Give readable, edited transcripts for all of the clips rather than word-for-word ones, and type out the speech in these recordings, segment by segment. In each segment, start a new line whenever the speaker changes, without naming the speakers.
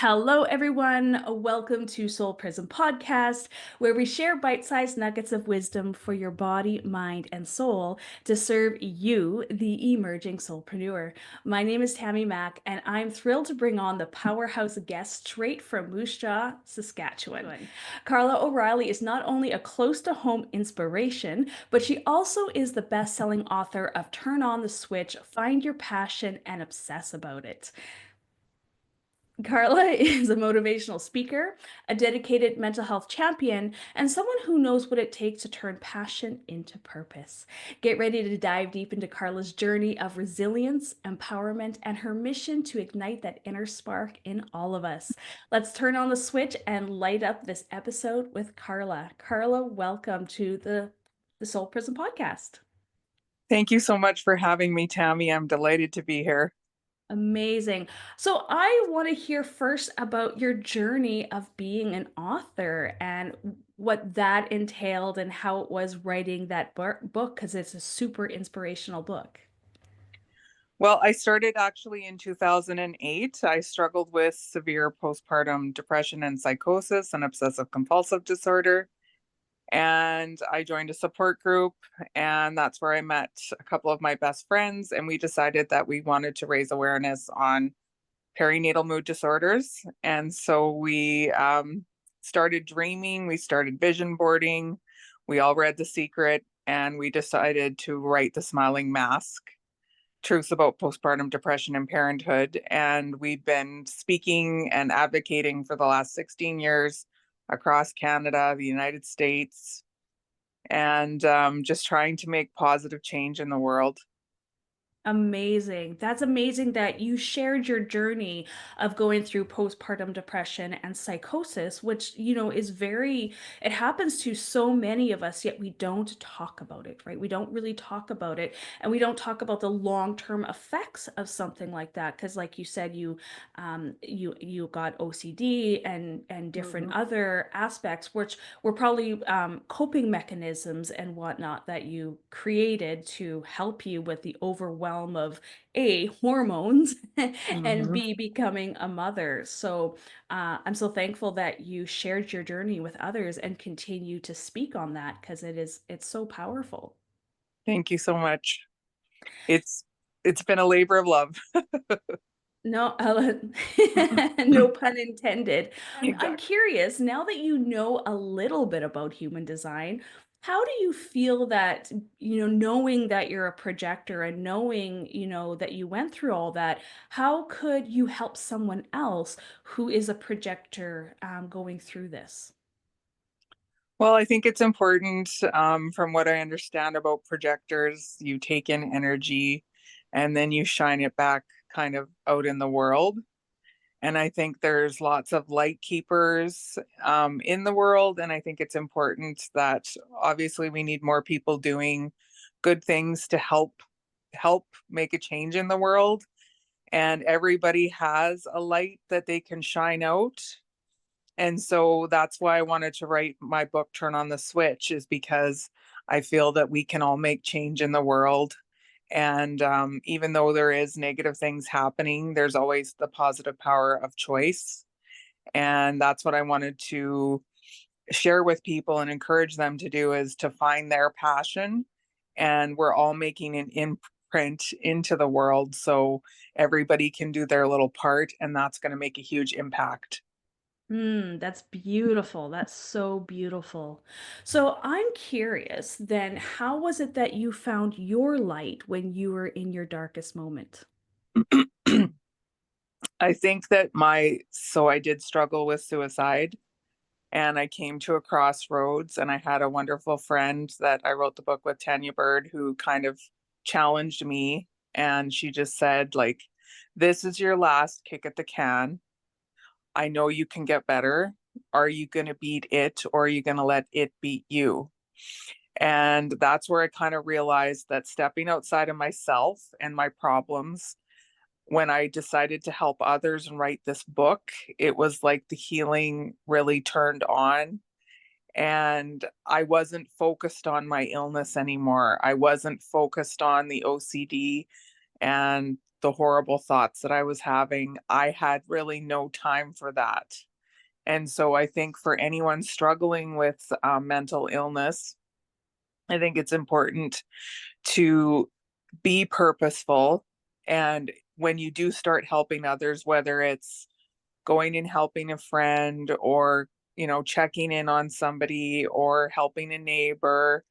Hello, everyone. Welcome to Soul Prism Podcast, where we share bite sized nuggets of wisdom for your body, mind, and soul to serve you, the emerging soulpreneur. My name is Tammy Mack, and I'm thrilled to bring on the powerhouse guest straight from Moose Jaw, Saskatchewan. Carla O'Reilly is not only a close to home inspiration, but she also is the best selling author of Turn on the Switch, Find Your Passion, and Obsess About It. Carla is a motivational speaker, a dedicated mental health champion, and someone who knows what it takes to turn passion into purpose. Get ready to dive deep into Carla's journey of resilience, empowerment, and her mission to ignite that inner spark in all of us. Let's turn on the switch and light up this episode with Carla. Carla, welcome to the Soul Prism Podcast.
Thank you so much for having me, Tammy. I'm delighted to be here.
Amazing. So I want to hear first about your journey of being an author and what that entailed and how it was writing that book, because it's a super inspirational book.
Well, I started actually in 2008. I struggled with severe postpartum depression and psychosis and obsessive compulsive disorder. And I joined a support group, and that's where I met a couple of my best friends. And we decided that we wanted to raise awareness on perinatal mood disorders. And so we started dreaming, we started vision boarding, we all read The Secret, and we decided to write The Smiling Mask: Truths About Postpartum Depression and Parenthood. And we've been speaking and advocating for the last 16 years across Canada, the United States, and just trying to make positive change in the world.
Amazing. That's amazing that you shared your journey of going through postpartum depression and psychosis, which, is it happens to so many of us, yet we don't talk about it, right? We don't really talk about it. And we don't talk about the long-term effects of something like that. Because like you said, you got OCD and different
Mhm.
other aspects, which were probably coping mechanisms and whatnot that you created to help you with the overwhelm of A, hormones, and
Mhm.
B, becoming a mother. So I'm so thankful that you shared your journey with others and continue to speak on that because it's so powerful.
Thank you so much. It's it's been a labor of love.
No, no pun intended. I'm
Exactly.
curious, now that you know a little bit about human design, how do you feel that, knowing that you're a projector and knowing, that you went through all that, how could you help someone else who is a projector going through this?
Well, I think it's important, from what I understand about projectors, you take in energy and then you shine it back kind of out in the world. And I think there's lots of light keepers in the world. And I think it's important that obviously we need more people doing good things to help make a change in the world. And everybody has a light that they can shine out. And so that's why I wanted to write my book, Turn on the Switch, is because I feel that we can all make change in the world. And even though there is negative things happening, there's always the positive power of choice. And that's what I wanted to share with people and encourage them to do, is to find their passion. And we're all making an imprint into the world. So everybody can do their little part, and that's going to make a huge impact.
That's beautiful. That's so beautiful. So I'm curious then, how was it that you found your light when you were in your darkest moment?
I think that I did struggle with suicide, and I came to a crossroads, and I had a wonderful friend that I wrote the book with, Tanya Bird, who kind of challenged me. And she just said, like, this is your last kick at the can. I know you can get better. Are you going to beat it, or are you going to let it beat you? And that's where I kind of realized that stepping outside of myself and my problems, when I decided to help others and write this book, it was like the healing really turned on. And I wasn't focused on my illness anymore. I wasn't focused on the OCD and the horrible thoughts that I was having, I had really no time for that. And so I think for anyone struggling with mental illness, I think it's important to be purposeful. And when you do start helping others, whether it's going and helping a friend or, checking in on somebody or helping a neighbor,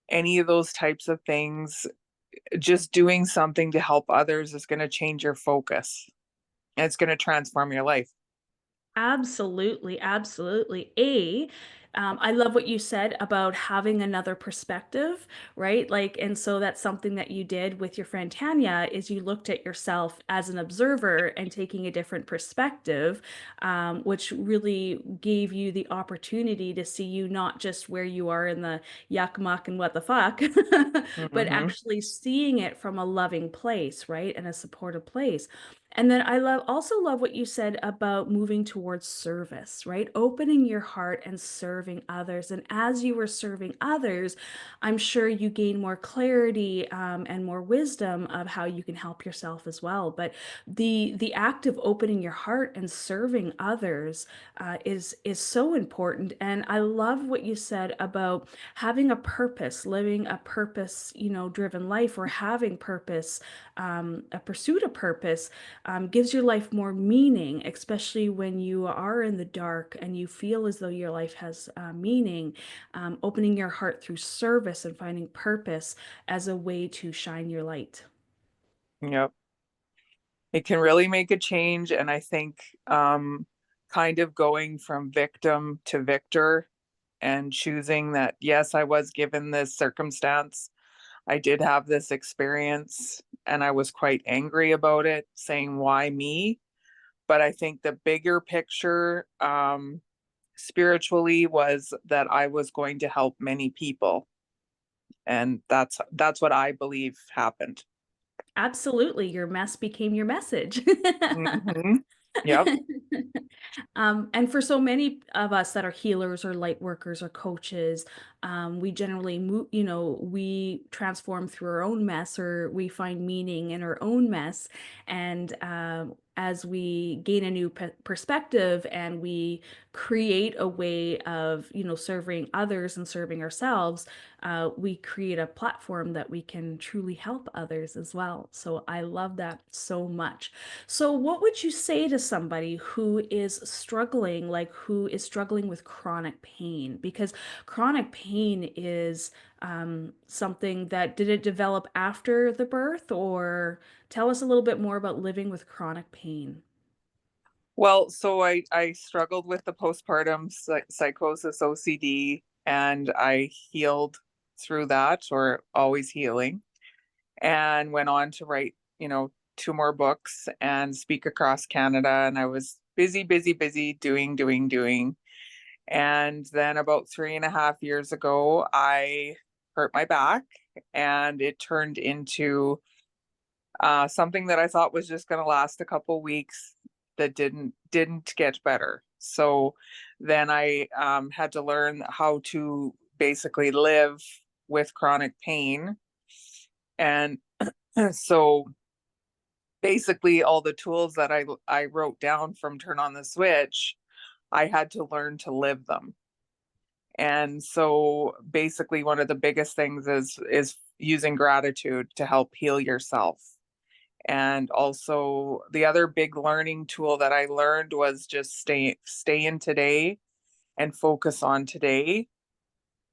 any of those types of things, just doing something to help others is going to change your focus. And it's going to transform your life.
Absolutely, absolutely. I love what you said about having another perspective, right? Like, and so that's something that you did with your friend Tanya is you looked at yourself as an observer and taking a different perspective, which really gave you the opportunity to see you not just where you are in the yuck muck and what the fuck, but
Hmm.
actually seeing it from a loving place, right? And a supportive place. And then also love what you said about moving towards service, right? Opening your heart and serving others. And as you were serving others, I'm sure you gain more clarity and more wisdom of how you can help yourself as well. But the act of opening your heart and serving others is so important. And I love what you said about having a purpose, living a purpose, driven life, or having purpose, a pursuit of purpose gives your life more meaning, especially when you are in the dark and you feel as though your life has meaning. Opening your heart through service and finding purpose as a way to shine your light.
Yep. It can really make a change. And I think kind of going from victim to victor and choosing that, yes, I was given this circumstance. I did have this experience and I was quite angry about it, saying, why me? But I think the bigger picture spiritually was that I was going to help many people. And that's what I believe happened.
Absolutely. Your mess became your message.
Hmm. Yep.
And for so many of us that are healers or light workers or coaches, we generally move, we transform through our own mess or we find meaning in our own mess. And as we gain a new perspective and we create a way of, serving others and serving ourselves, we create a platform that we can truly help others as well. So I love that so much. So, what would you say to somebody who is struggling, like who is struggling with chronic pain? Because chronic pain is something that did it develop after the birth, or tell us a little bit more about living with chronic pain.
Well, so I struggled with the postpartum psychosis OCD and I healed through that, or always healing, and went on to write, two more books and speak across Canada. And I was busy, busy, busy doing, doing, doing. And then about 3.5 years ago, I hurt my back and it turned into something that I thought was just going to last a couple weeks that didn't get better. So then I had to learn how to basically live with chronic pain. And so basically all the tools that I wrote down from Turn on the Switch, I had to learn to live them. And so basically one of the biggest things is using gratitude to help heal yourself. And also the other big learning tool that I learned was just stay in today and focus on today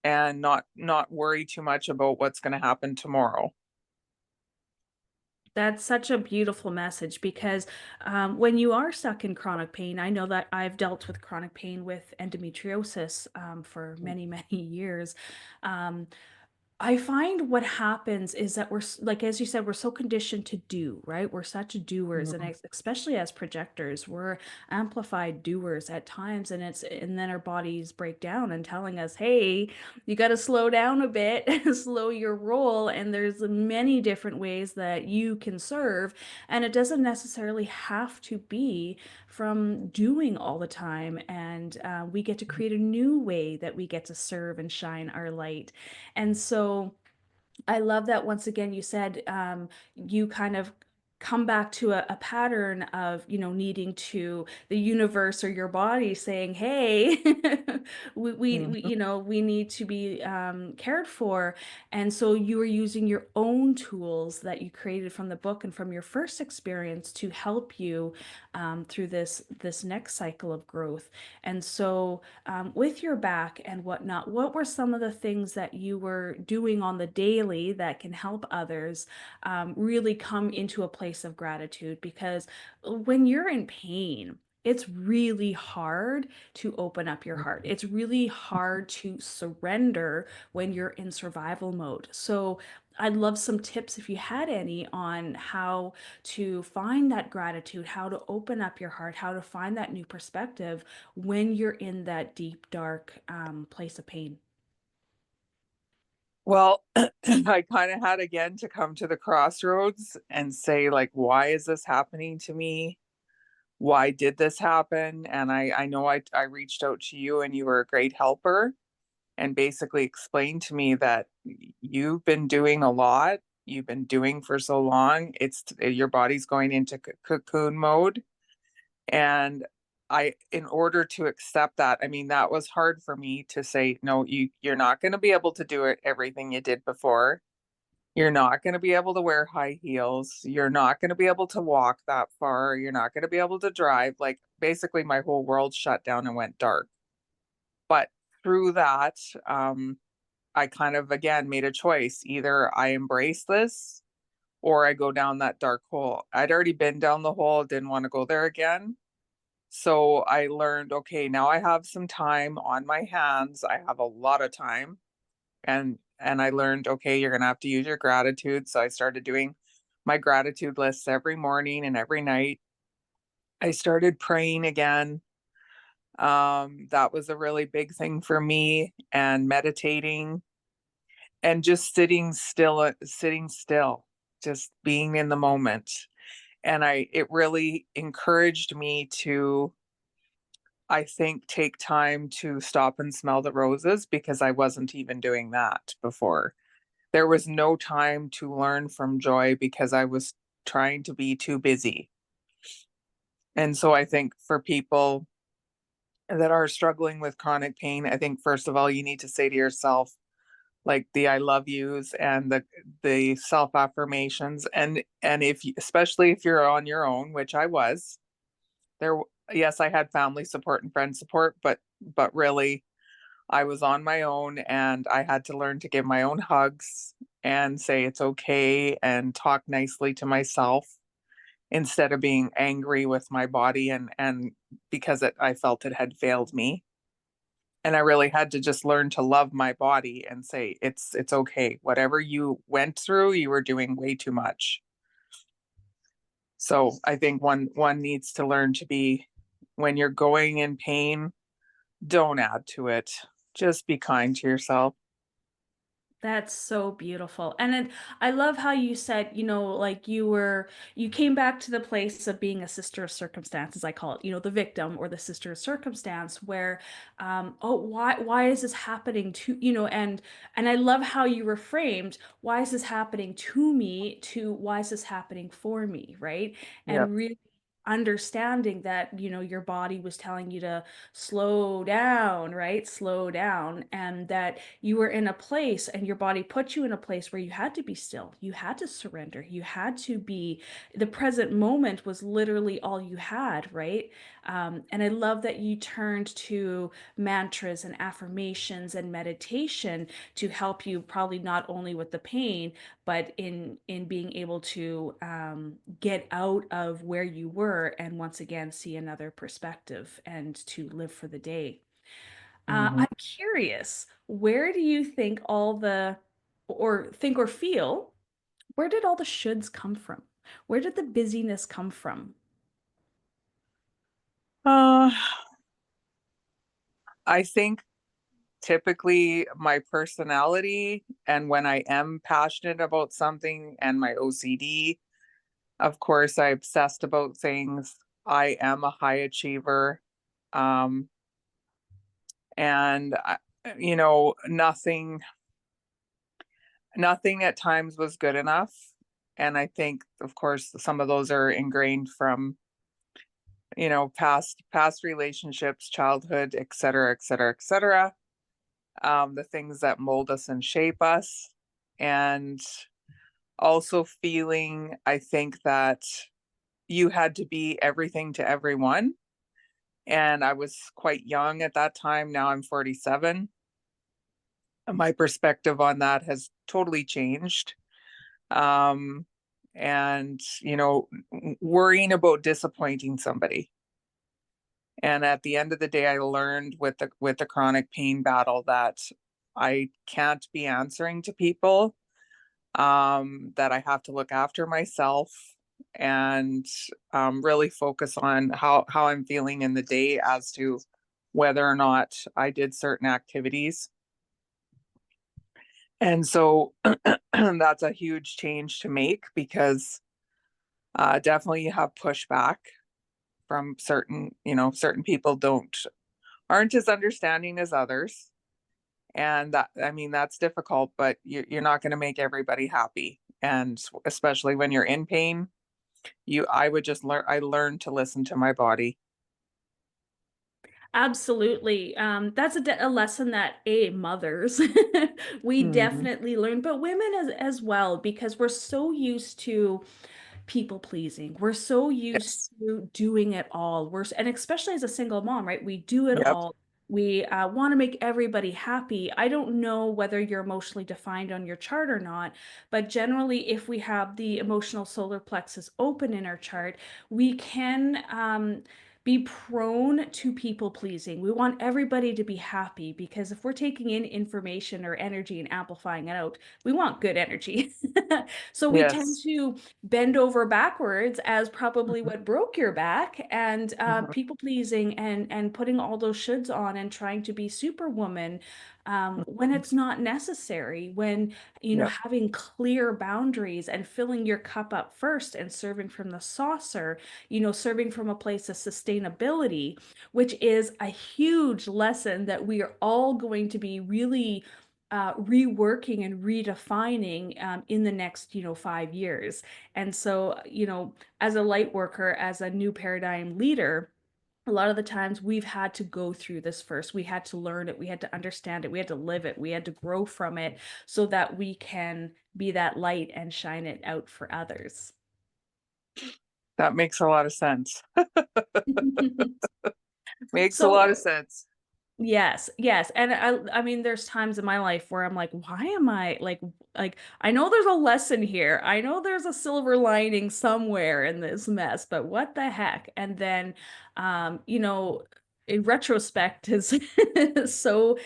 and not worry too much about what's going to happen tomorrow.
That's such a beautiful message because when you are stuck in chronic pain, I know that I've dealt with chronic pain with endometriosis for many, many years. Um, I find what happens is that like, as you said, we're so conditioned to do, right? We're such doers, and
Mhm.
especially as projectors, we're amplified doers at times, and then our bodies break down and telling us, hey, you got to slow down a bit, slow your roll. And there's many different ways that you can serve, and it doesn't necessarily have to be from doing all the time. And we get to create a new way that we get to serve and shine our light. And so I love that once again you said you kind of come back to a pattern of, needing to the universe or your body saying, hey,
Mhm.
we need to be cared for. And so you are using your own tools that you created from the book and from your first experience to help you through this next cycle of growth. And so, with your back and whatnot, what were some of the things that you were doing on the daily that can help others really come into a place of gratitude? Because when you're in pain, it's really hard to open up your heart. It's really hard to surrender when you're in survival mode. So, I'd love some tips if you had any on how to find that gratitude, how to open up your heart, how to find that new perspective when you're in that deep, dark place of pain.
Well, I kind of had again to come to the crossroads and say, like, why is this happening to me? Why did this happen? And I know I reached out to you and you were a great helper and basically explained to me that you've been doing a lot. You've been doing for so long. It's your body's going into cocoon mode. And in order to accept that, I mean, that was hard for me to say, no, you're not going to be able to do it everything you did before. You're not going to be able to wear high heels. You're not going to be able to walk that far. You're not going to be able to drive. Like basically, my whole world shut down and went dark. But through that, I kind of again made a choice. Either I embrace this or I go down that dark hole. I'd already been down the hole, didn't want to go there again. So I learned, okay, now I have some time on my hands. I have a lot of time. And I learned, okay, you're gonna have to use your gratitude. So I started doing my gratitude lists every morning and every night. I started praying again. That was a really big thing for me, and meditating and just sitting still, just being in the moment. And it really encouraged me to, I think, take time to stop and smell the roses because I wasn't even doing that before. There was no time to learn from joy because I was trying to be too busy. And so I think for people that are struggling with chronic pain, I think first of all you need to say to yourself like the I love yous and the self affirmations, and if especially if you're on your own, which I was, there yes, I had family support and friend support, but really I was on my own and I had to learn to give my own hugs and say it's okay and talk nicely to myself instead of being angry with my body and because I felt it had failed me. And I really had to just learn to love my body and say it's okay. Whatever you went through, you were doing way too much. So I think one needs to learn to be when you're going in pain, don't add to it. Just be kind to yourself.
That's so beautiful. And then I love how you said, like you came back to the place of being a sister of circumstance, as I call it, the victim or the sister of circumstance where, oh, why is this happening to, and I love how you reframed, why is this happening to me, to why is this happening for me, right?
Yeah.
And really understanding that, your body was telling you to slow down, right? Slow down. And that you were in a place and your body put you in a place where you had to be still. You had to surrender. You had to be, the present moment was literally all you had, right? And I love that you turned to mantras and affirmations and meditation to help you probably not only with the pain, but in being able to get out of where you were and once again see another perspective and to live for the day.
Mhm.
I'm curious, where do you think all the, or think or feel, where did all the shoulds come from? Where did the busyness come from?
Uh, I think typically my personality and when I am passionate about something and my OCD, of course, I obsessed about things. I am a high achiever. Um, and nothing at times was good enough. And I think, of course, some of those are ingrained from, past relationships, childhood, et cetera, et cetera, et cetera. The things that mold us and shape us. And also feeling, I think, that you had to be everything to everyone. And I was quite young at that time. Now I'm 47. My perspective on that has totally changed. Um, and, worrying about disappointing somebody. And at the end of the day, I learned with the chronic pain battle that I can't be answering to people, that I have to look after myself and really focus on how I'm feeling in the day as to whether or not I did certain activities. And so that's a huge change to make because definitely you have pushback from certain people aren't as understanding as others. And that, I mean, that's difficult, but you're not going to make everybody happy. And especially when you're in pain, I would just I learned to listen to my body.
Absolutely. That's a lesson that mothers we
Mhm.
definitely learn, but women as well, because we're so used to people pleasing. We're so used
Yes.
to doing it all. And especially as a single mom, right? We do it
Yep.
all. We want to make everybody happy. I don't know whether you're emotionally defined on your chart or not, but generally, if we have the emotional solar plexus open in our chart, we can be prone to people pleasing. We want everybody to be happy because if we're taking in information or energy and amplifying it out, we want good energy. So we tend
Yes.
to bend over backwards as probably
Mhm.
what broke your back, and
Mhm.
people pleasing and putting all those shoulds on and trying to be superwoman, when
Mhm.
it's not necessary, when
Yep.
having clear boundaries and filling your cup up first and serving from the saucer, serving from a place of sustainability, which is a huge lesson that we are all going to be really reworking and redefining in the next 5 years. And so as a light worker, as a new paradigm leader, a lot of the times we've had to go through this first. We had to learn it, we had to understand it, we had to live it, we had to grow from it so that we can be that light and shine it out for others.
That makes a lot of sense. Makes a lot
So
of sense.
yes, yes. And I mean there's times in my life where I'm like, why am I like I know there's a lesson here. I know there's a silver lining somewhere in this mess, but what the heck? And then in retrospect is so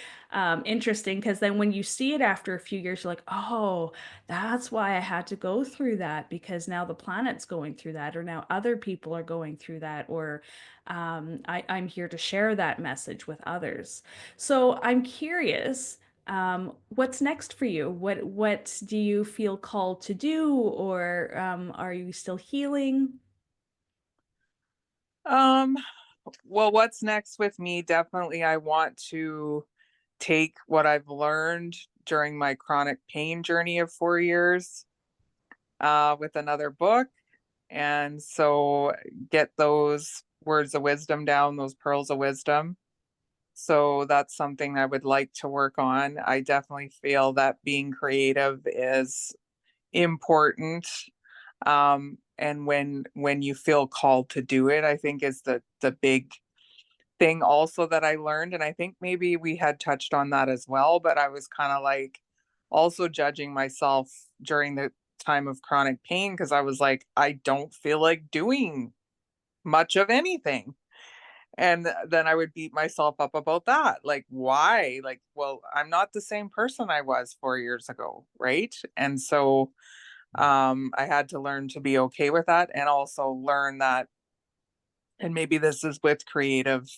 interesting because then when you see it after a few years, you're like, oh, that's why I had to go through that because now the planet's going through that, or now other people are going through that, or I'm here to share that message with others. So I'm curious, what's next for you? What do you feel called to do, or are you still healing?
Um, well, what's next with me? Definitely, I want to take what I've learned during my chronic pain journey of 4 years, with another book. And so get those words of wisdom down, those pearls of wisdom. So that's something I would like to work on. I definitely feel that being creative is important. And when you feel called to do it, I think is the big thing also that I learned. And I think maybe we had touched on that as well, but I was kind of like also judging myself during the time of chronic pain because I was like, I don't feel like doing much of anything. And then I would beat myself up about that. Like, why? Like, well, I'm not the same person I was 4 years ago, right? And so I had to learn to be okay with that and also learn that, and maybe this is with creative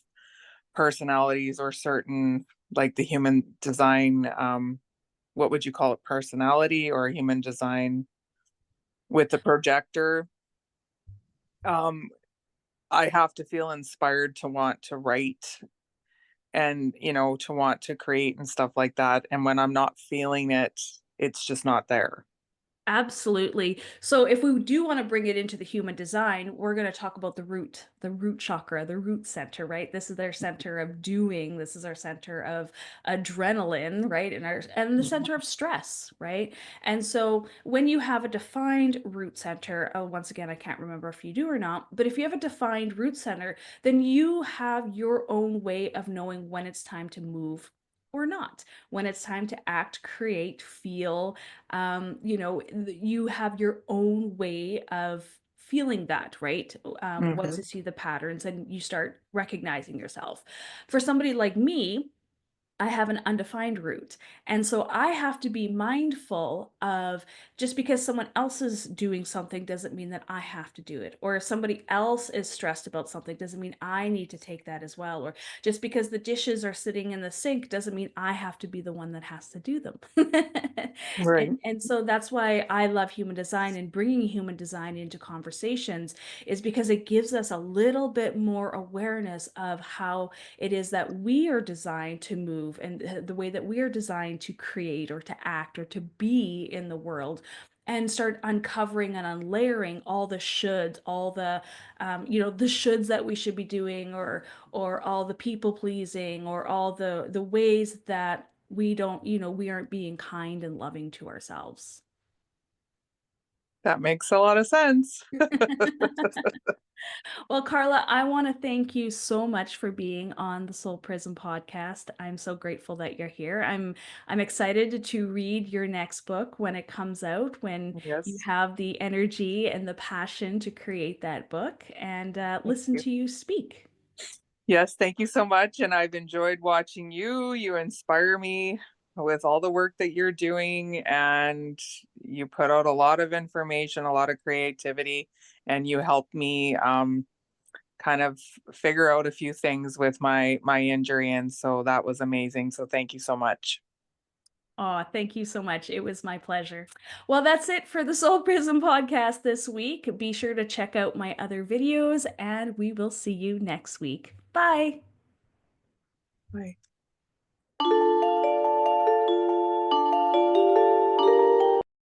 personalities or certain, like the human design, what would you call it, personality or human design with the projector. um I have to feel inspired to want to write and to want to create and stuff like that, and when I'm not feeling it, it's just not there.
Absolutely. So if we do want to bring it into the human design, we're going to talk about the root chakra, the root center, right? This is their center of doing. This is our center of adrenaline, right? And the center of stress, right? And so when you have a defined root center, oh, once again, I can't remember if you do or not, but if you have a defined root center, then you have your own way of knowing when it's time to move or not, when it's time to act, create, feel, you have your own way of feeling that, right? Once
Hmm.
you see the patterns and you start recognizing yourself. For somebody like me, I have an undefined root. And so I have to be mindful of, just because someone else is doing something doesn't mean that I have to do it. Or if somebody else is stressed about something doesn't mean I need to take that as well. Or just because the dishes are sitting in the sink doesn't mean I have to be the one that has to do them.
Right.
And so that's why I love human design, and bringing human design into conversations is because it gives us a little bit more awareness of how it is that we are designed to move, and the way that we are designed to create or to act or to be in the world, and start uncovering and unlayering all the shoulds, all the the shoulds that we should be doing, or all the people pleasing, or all the ways that we don't, we aren't being kind and loving to ourselves.
That makes a lot of sense.
Well, Carla, I want to thank you so much for being on the Soul Prism podcast. I'm so grateful that you're here. I'm excited to read your next book when it comes out, when you
Yes.
have the energy and the passion to create that book, and
Thank
listen
you.
to you speak.
Yes, thank you so much. And I've enjoyed watching you. You inspire me with all the work that you're doing, and you put out a lot of information, a lot of creativity, and you helped me kind of figure out a few things with my injury. And so that was amazing. So thank you so much.
Oh, thank you so much. It was my pleasure. Well, that's it for the Soul Prism podcast this week. Be sure to check out my other videos, and we will see you next week. Bye.
Bye.